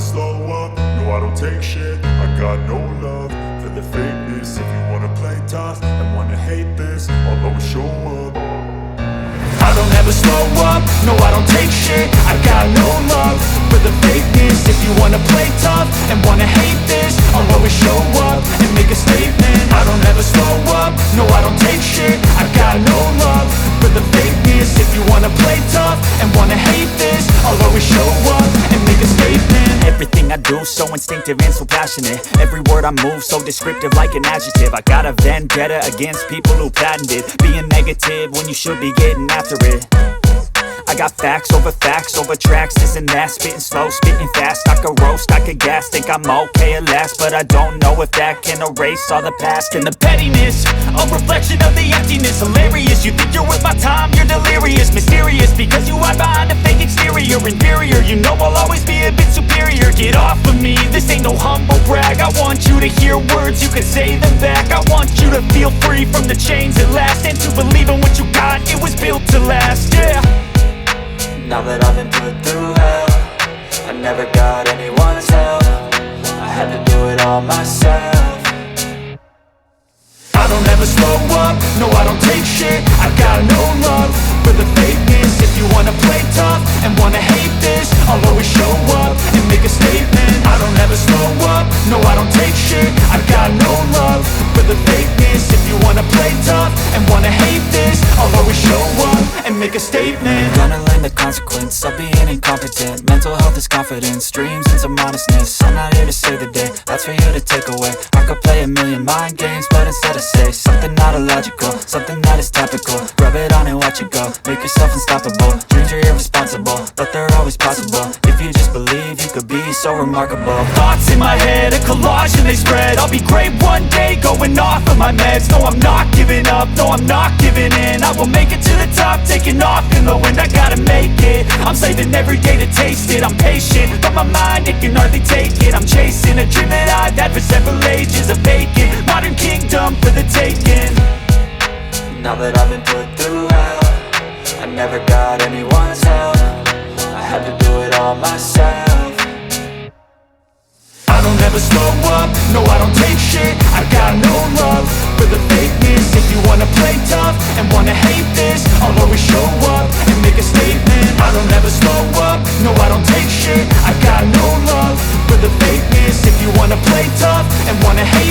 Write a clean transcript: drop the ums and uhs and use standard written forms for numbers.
slow up, no I don't take shit. I got no love for the fakeness. If you wanna play tough and wanna hate this, I'll always show up. I don't ever slow up, no I don't take shit. I got no love for the fakeness. If you wanna play tough and wanna hate this, I'll always show up and make a statement. I don't ever slow up, no I don't take shit. I got no love for the fakeness. If you wanna play tough and wanna hate this, I'll always show up and make a statement. Everything I do so instinctive and so passionate. Every word I move so descriptive like an adjective. I got a vendetta against people who patented being negative when you should be getting after it. I got facts over tracks, this and that. Spitting slow, spitting fast, I could roast, I could gas. Think I'm okay at last, but I don't know if that can erase all the past. And the pettiness, a reflection of the emptiness. Hilarious, you think you're worth my time, you're delirious. Mysterious, because you hide behind a fake exterior. Inferior, you know I'll always be a bit superior. Get off of me, this ain't no humble brag. I want you to hear words, you can say them back. I want you to feel free from the chains at last, and to believe in what you got, it was built to last, yeah. Now that I've been put through hell, I never got anyone's help. I had to do it all myself. I don't ever slow up, no I don't take shit. I got no love for the fakeness. If you wanna play tough and wanna hate this, I'll always show up and make a statement. I don't ever slow up, no I don't take shit. I got no love for the fakeness. If you wanna play tough and wanna hate this, I'll always show up and make a statement. Gonna learn the consequence of being incompetent. Mental health is confidence, dreams and some honestness. I'm not here to save the day, that's for you to take away. I could play a million mind games, but instead I say something not illogical, something that is topical. Rub it on and watch it go, make yourself unstoppable. Dreams are irresponsible, but they're always possible. If you just believe, you could be so remarkable. Thoughts in my head, a collage and they spread. I'll be great one day, going off of my meds. No, I'm not giving up, no, I'm not giving in. I will make it to the top, taking off in the wind. I gotta make it, I'm saving every day to taste it. I'm patient, but my mind, it can hardly take it. I'm chasing a dream that I've had for several ages. A vacant, modern kingdom for the taking. Now that I've been put through hell, I never got anyone's help. I had to do it all myself. I don't ever slow up, no I don't take shit. I got no love for the fakeness. If you wanna play tough and wanna hate this, I'll always show up and make a statement. I don't ever slow up, no I don't take shit. I got no love for the fakeness. If you wanna play tough and wanna hate